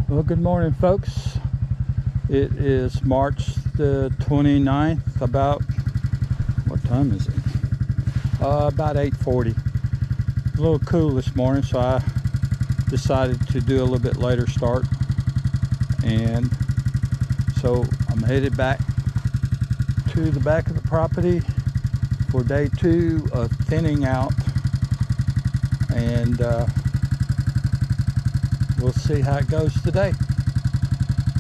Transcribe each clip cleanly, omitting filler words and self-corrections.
Well, good morning, folks. It is March the 29th. About, what time is it? About 8:40. A little cool this morning, so I decided to do a little bit later start. And so I'm headed back to the back of the property for day 2 of thinning out. And we'll see how it goes today.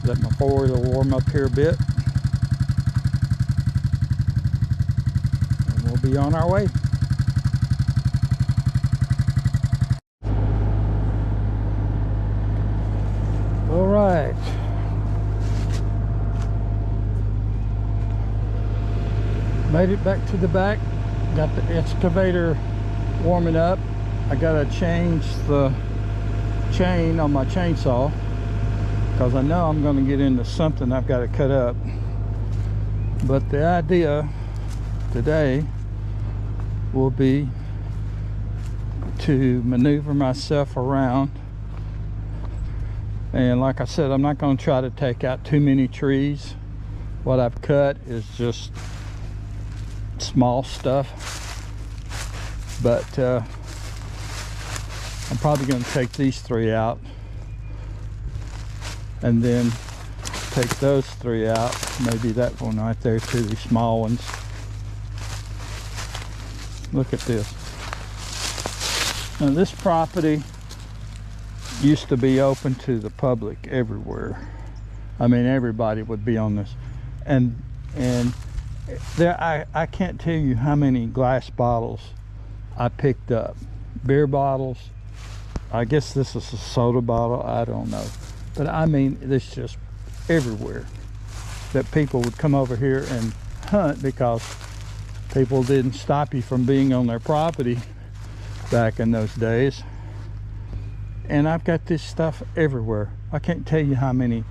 Let my four-wheeler warm up here a bit, and we'll be on our way. All right. Made it back to the back. Got the excavator warming up. I gotta change the chain on my chainsaw because I know I'm going to get into something I've got to cut up. But the idea today will be to maneuver myself around, and like I said, I'm not going to try to take out too many trees. What I've cut is just small stuff, but I'm probably going to take these 3 out and then take those 3 out. Maybe that one right there too, these small ones. Look at this. Now this property used to be open to the public everywhere. I mean, everybody would be on this. And there, I can't tell you how many glass bottles I picked up. Beer bottles. I guess this is a soda bottle, I don't know. But I mean, it's just everywhere that people would come over here and hunt because people didn't stop you from being on their property back in those days. And I've got this stuff everywhere. I can't tell you how many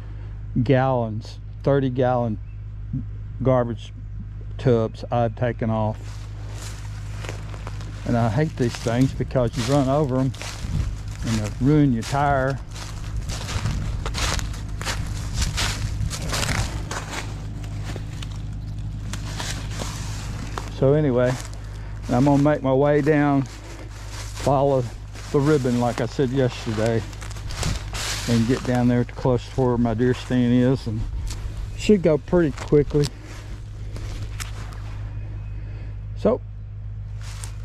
gallons, 30-gallon garbage tubs I've taken off. And I hate these things because you run over them and they'll ruin your tire. So anyway, I'm gonna make my way down, follow the ribbon like I said yesterday, and get down there to close to where my deer stand is, and should go pretty quickly. So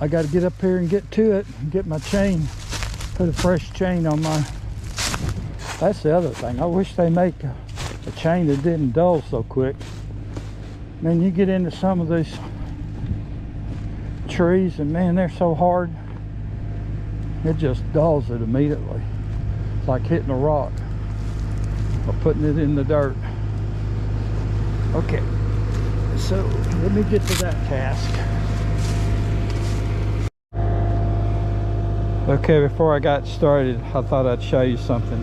I got to get up here and get to it and get my chain, put a fresh chain on my. That's the other thing. I wish they make a chain that didn't dull so quick. Man, you get into some of these trees and man, they're so hard, it just dulls it immediately. It's like hitting a rock or putting it in the dirt. Okay, so let me get to that task. Okay, before I got started, I thought I'd show you something.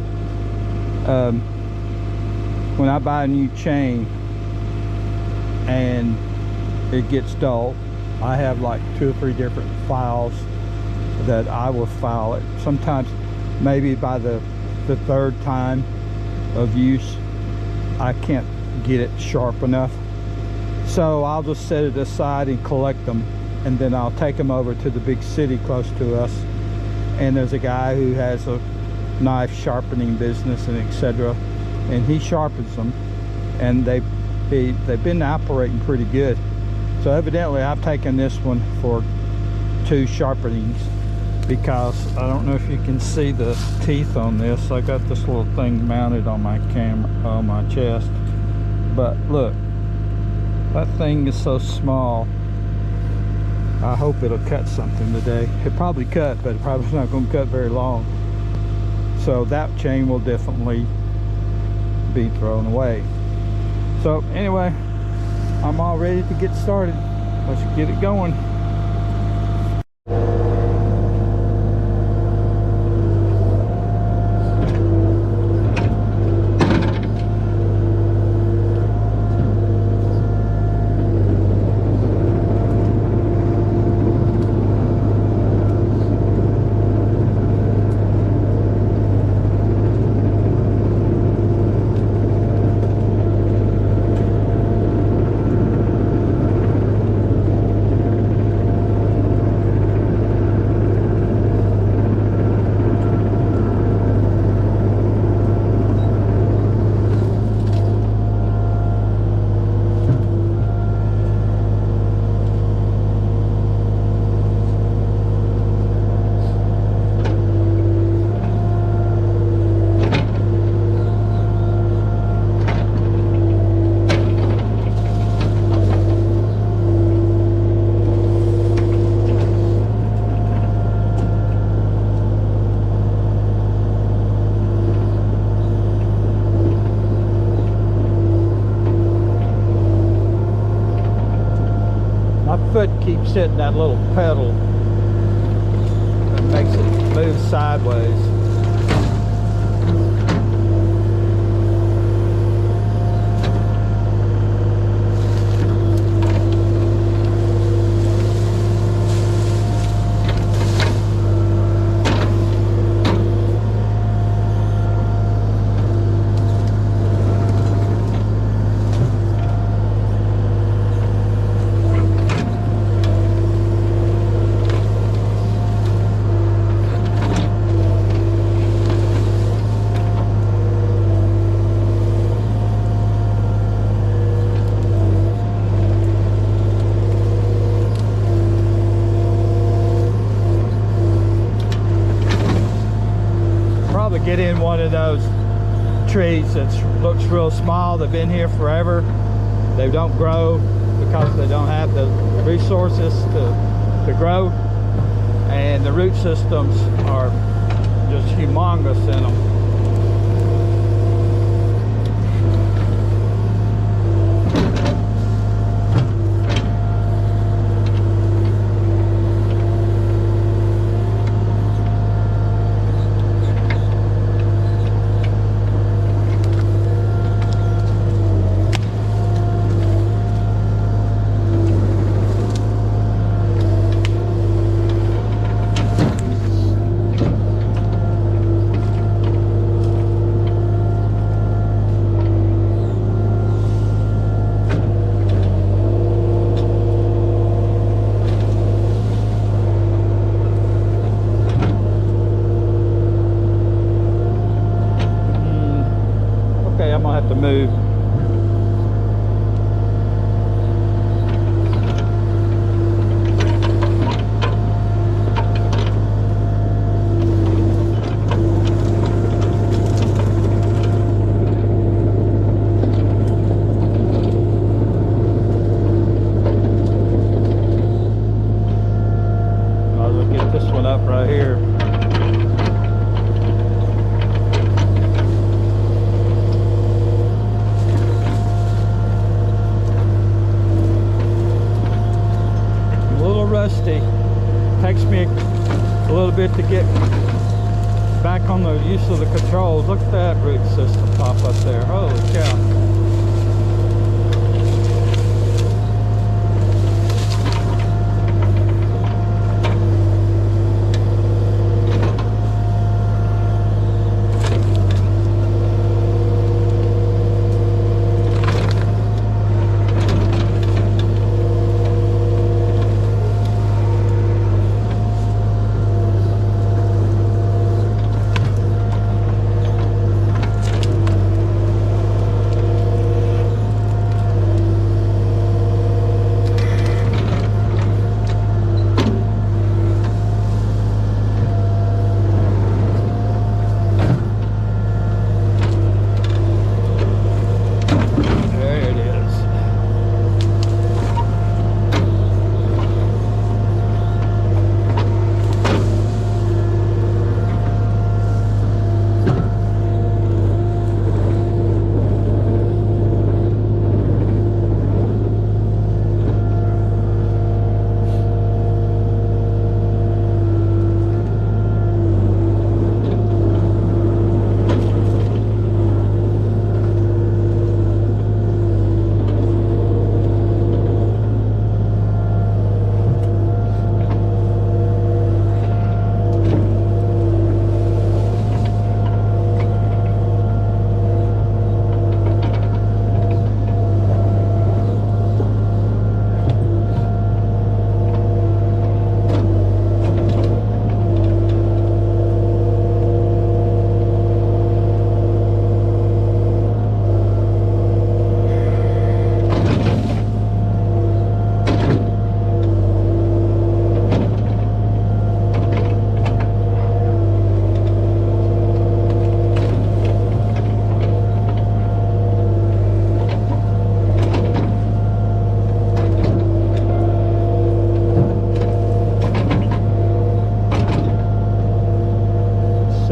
When I buy a new chain and it gets dull, I have like 2 or 3 different files that I will file it. Sometimes maybe by the 3rd time of use I can't get it sharp enough, so I'll just set it aside and collect them, and then I'll take them over to the big city close to us, and there's a guy who has a knife sharpening business and etc., and he sharpens them, and they've been operating pretty good. So evidently I've taken this one for 2 sharpenings, because I don't know if you can see the teeth on this. I got this little thing mounted on my camera, on my chest, but look, that thing is so small. I hope it'll cut something today. It probably cut, but it probably not going to cut very long. So that chain will definitely be thrown away. So anyway, I'm all ready to get started. Let's get it going. foot keeps hitting that little pedal. It makes it move sideways. Get in one of those trees that looks real small. They've been here forever. They don't grow because they don't have the resources to grow, and the root systems are just humongous in them. I'm gonna have to move. I'll get this one up right here. Rusty. Takes me a little bit to get back on the use of the controls. Look at that root system pop up there. Holy cow.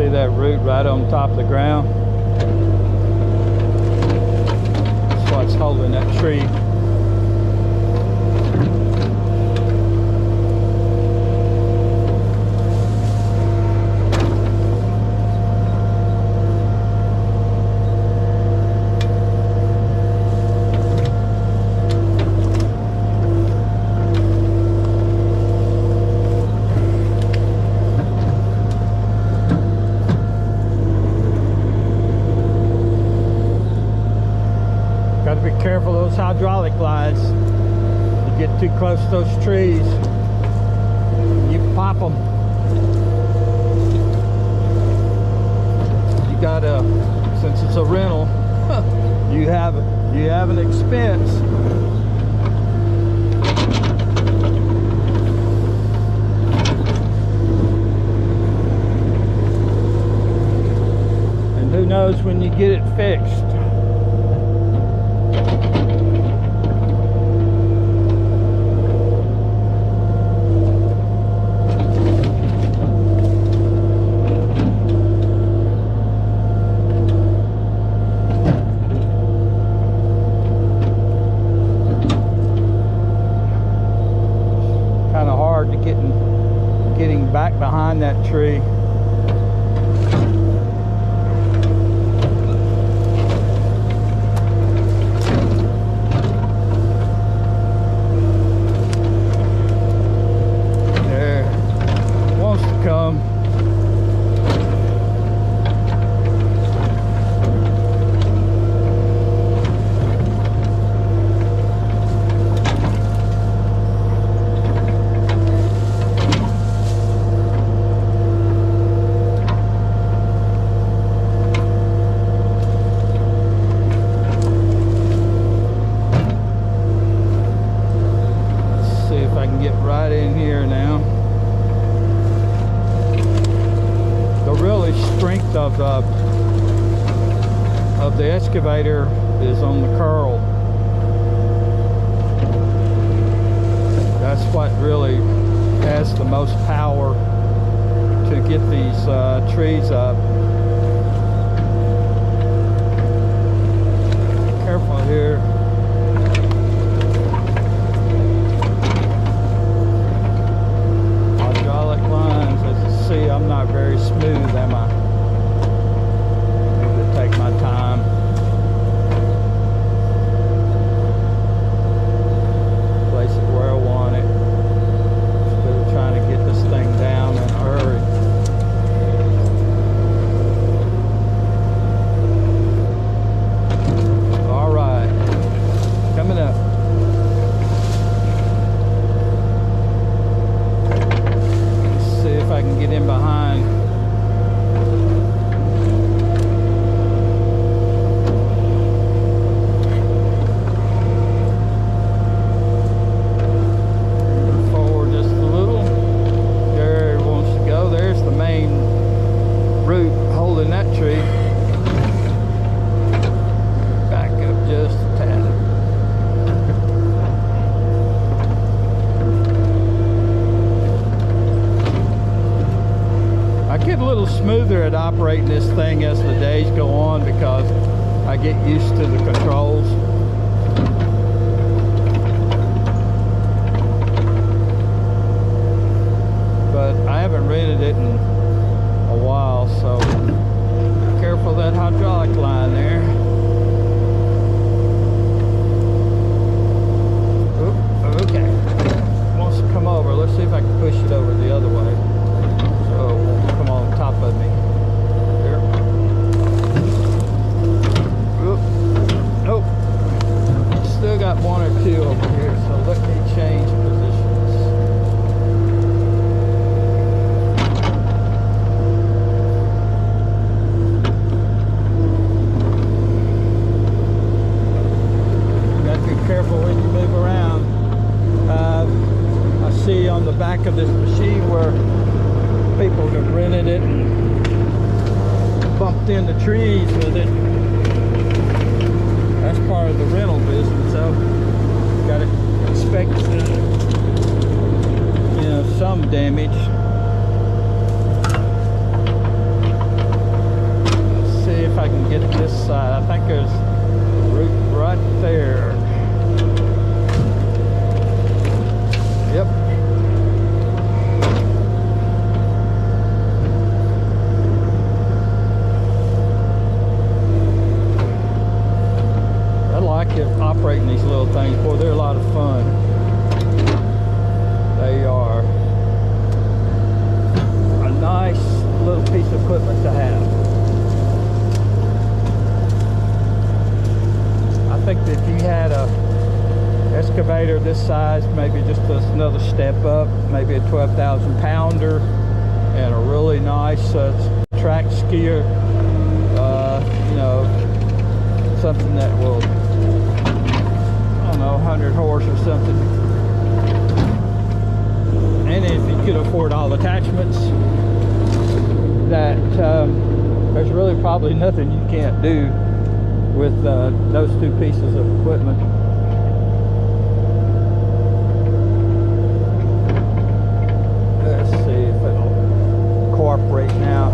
That root right on top of the ground. That's what's holding that tree. careful of those hydraulic lines. You get too close to those trees, you pop them. You gotta, since it's a rental, you have an expense. And who knows when you get it fixed. Getting back behind that tree. There, wants to come. Right in here now. The really strength of the excavator is on the curl. That's what really has the most power to get these trees up. Careful here. See, I'm not very smooth, am I? I need to take my time. Place it where I want it, instead of trying to get this thing down in a hurry. All right, coming up. If I can get in behind. Move forward just a little. There it wants to go. There's the main root holding that tree. Back up just a tad. I get a little smoother at operating this thing as the days go on because I get used to the controls. But I haven't rented it in a while, so careful of that hydraulic line there. Oop, okay. Wants to come over. Let's see if I can push it over the other way. Come on top of me. There. Oop. Nope. Still got one or two over here, so let me change positions. You got to be careful when you move around. I see on the back of this machine where people have rented it and bumped into trees with it. That's part of the rental business, so got to expect some damage. Let's see if I can get this side. I think there's a root right there. Yep. Operating these little things, boy, they're a lot of fun. They are a nice little piece of equipment to have. I think that if you had a excavator this size, maybe just another step up, maybe a 12,000 pounder and a really nice track skier, you know, something that will, I don't know, 100 horse or something. And if you could afford all attachments, that there's really probably nothing you can't do with those two pieces of equipment. Let's see if it'll cooperate now.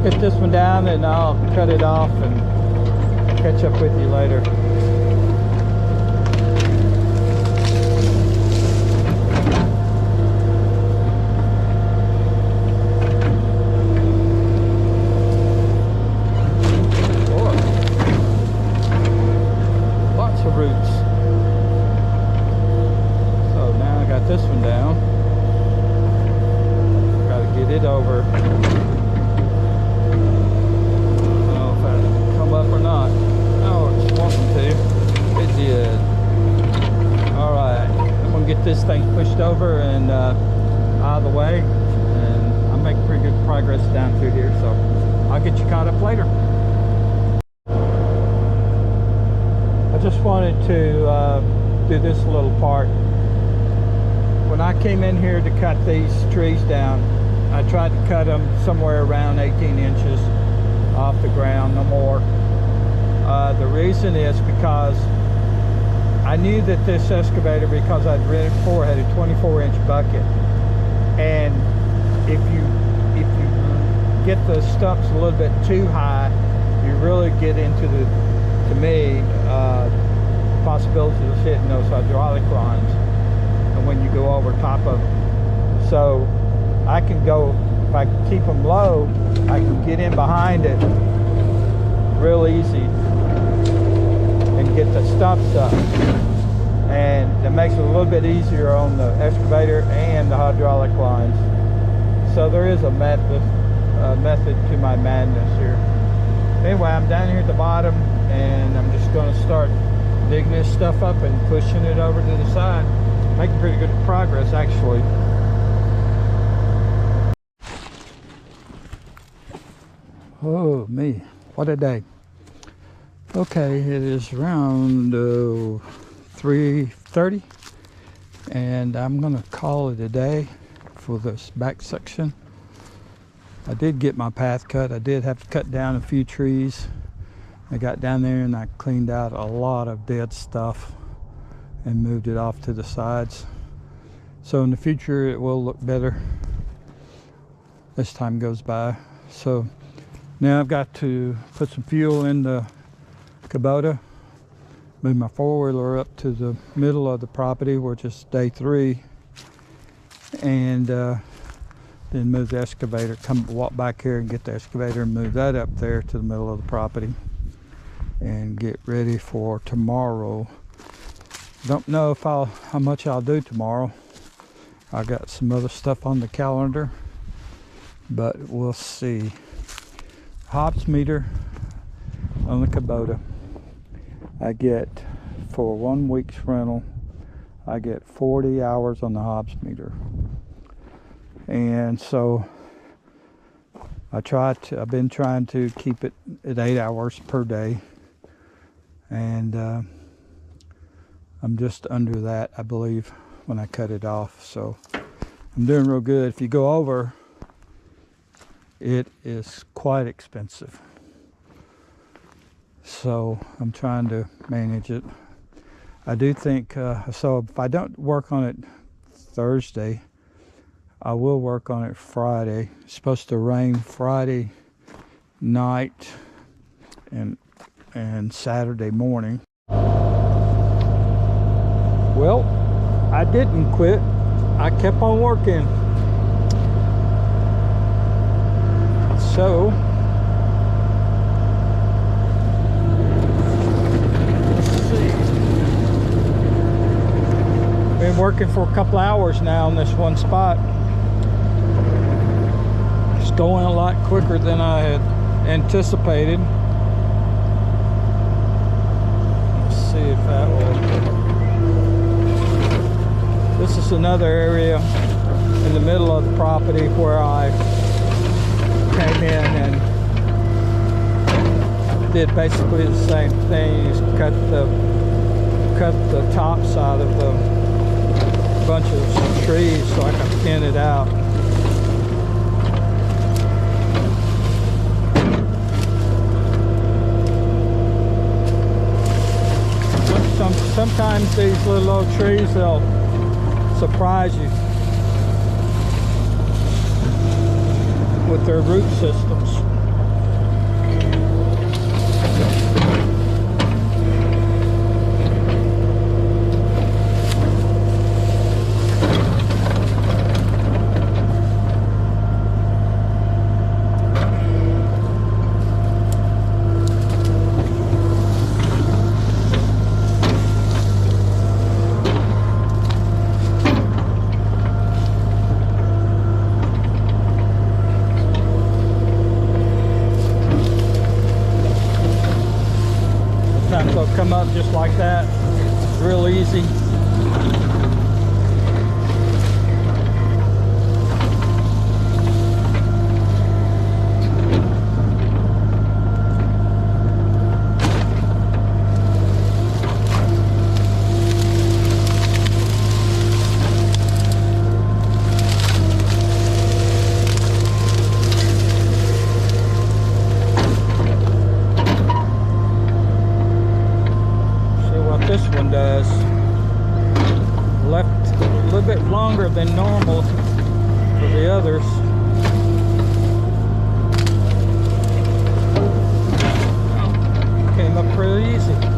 Get this one down and I'll cut it off and catch up with you later. Boy, lots of roots. So now I got this one down. Got to get it over. Up or not. Oh, it's wanting to. It did. Alright. I'm going to get this thing pushed over and out of the way. And I'm making pretty good progress down through here. So I'll get you caught up later. I just wanted to do this little part. When I came in here to cut these trees down, I tried to cut them somewhere around 18 inches off the ground, no more. The reason is because I knew that this excavator, because I'd rented before, had a 24-inch bucket, and if you get the stumps a little bit too high, you really get into the, to me, possibility of hitting those hydraulic lines, and when you go over top of them. So I can go, if I keep them low, I can get in behind it real easy and get the stumps up, and it makes it a little bit easier on the excavator and the hydraulic lines. So there is a method to my madness here. Anyway, I'm down here at the bottom, and I'm just going to start digging this stuff up and pushing it over to the side. Making pretty good progress, actually. Oh me, what a day. Okay, it is around 3:30, and I'm gonna call it a day for this back section. I did get my path cut. I did have to cut down a few trees. I got down there and I cleaned out a lot of dead stuff and moved it off to the sides. So in the future it will look better as time goes by. So now I've got to put some fuel in the Kubota, move my four-wheeler up to the middle of the property, which is day 3, and then move the excavator, walk back here and get the excavator and move that up there to the middle of the property and get ready for tomorrow. Don't know if how much I'll do tomorrow. I got some other stuff on the calendar, but we'll see. Hops meter on the Kubota, I get, for 1 week's rental, I get 40 hours on the hops meter. And so I've been trying to keep it at 8 hours per day, and I'm just under that, I believe, when I cut it off. So I'm doing real good. If you go over, it is quite expensive. So I'm trying to manage it. I do think, so if I don't work on it Thursday, I will work on it Friday. It's supposed to rain Friday night and Saturday morning. Well, I didn't quit. I kept on working. So let's see. Been working for a couple hours now on this one spot. It's going a lot quicker than I had anticipated. Let's see if that will. This is another area in the middle of the property where I came in and did basically the same thing. Just cut the top side of the bunch of trees so I can thin it out. Sometimes these little old trees, they'll surprise you with their root systems. They'll come up just like that, real easy. longer than normal for the others. Came up pretty easy.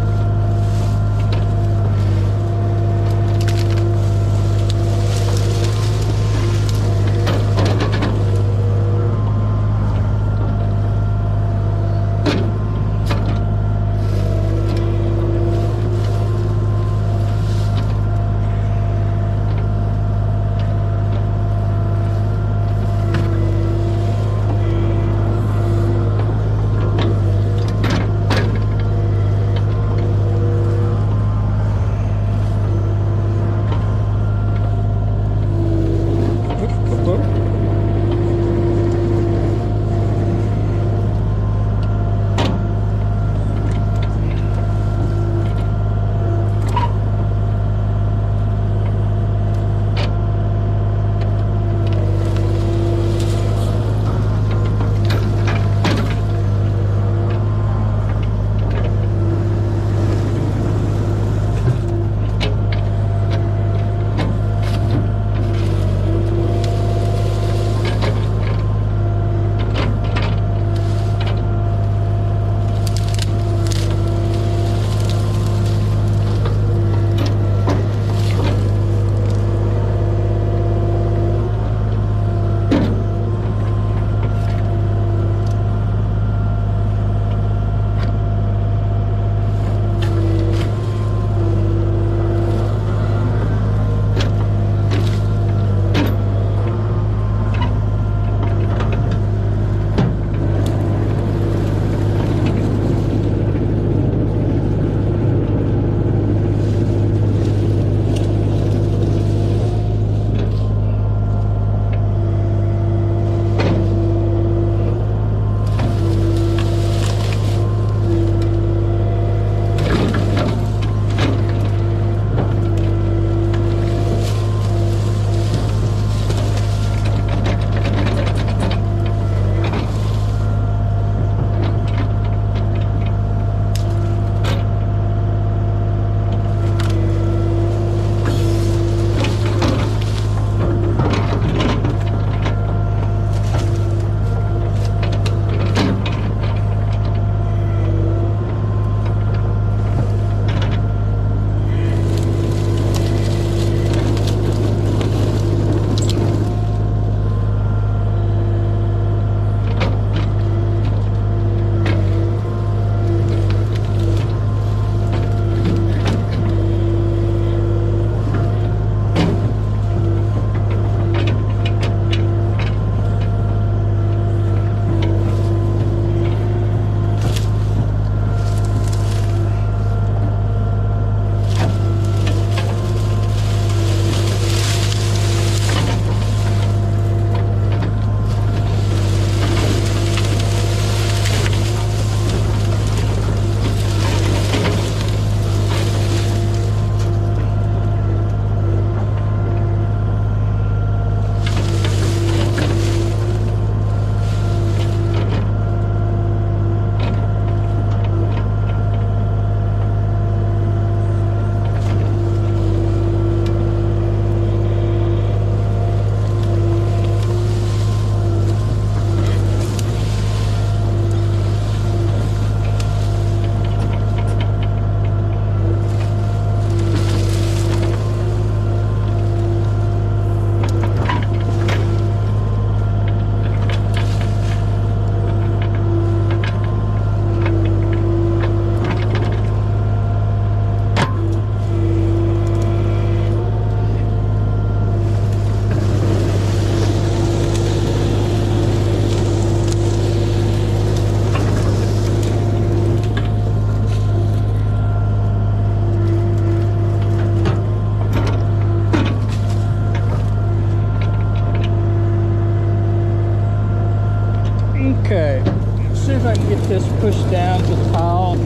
Okay, as soon as I can get this pushed down to the pile,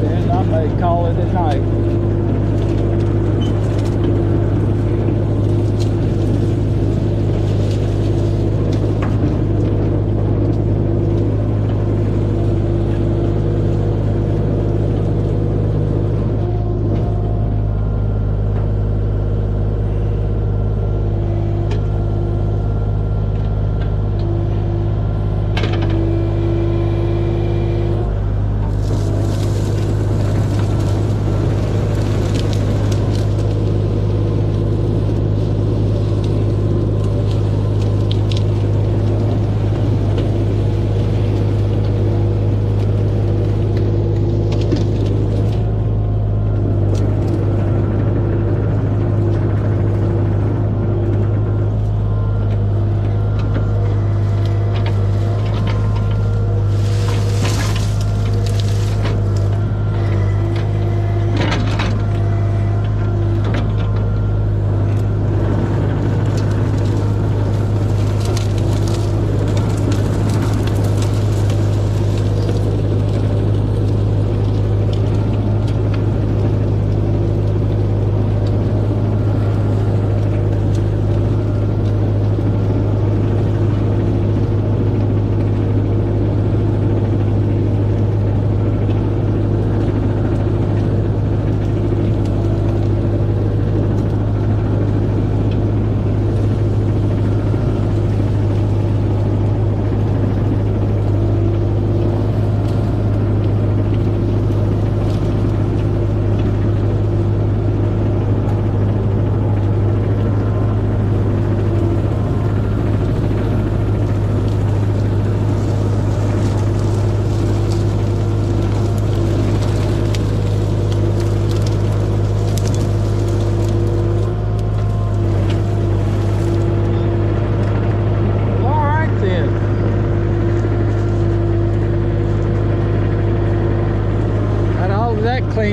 then I may call it a night.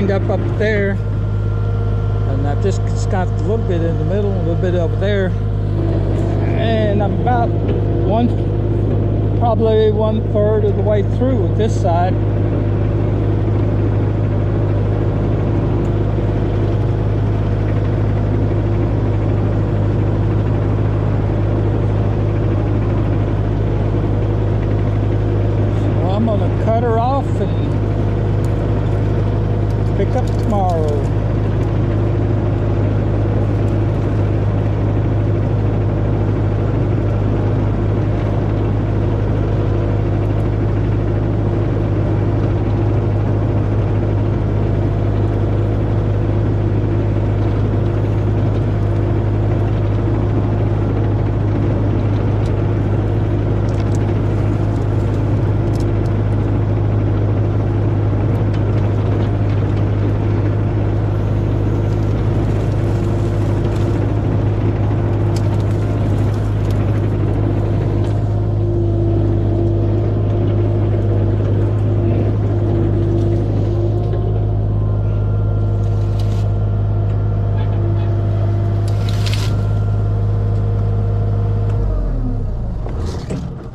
cleaned up there, and I've just got a little bit in the middle, a little bit over there, and I'm about probably 1/3 of the way through with this side. So I'm gonna cut her off and pick up tomorrow.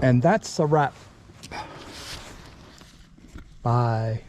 And that's a wrap. Bye.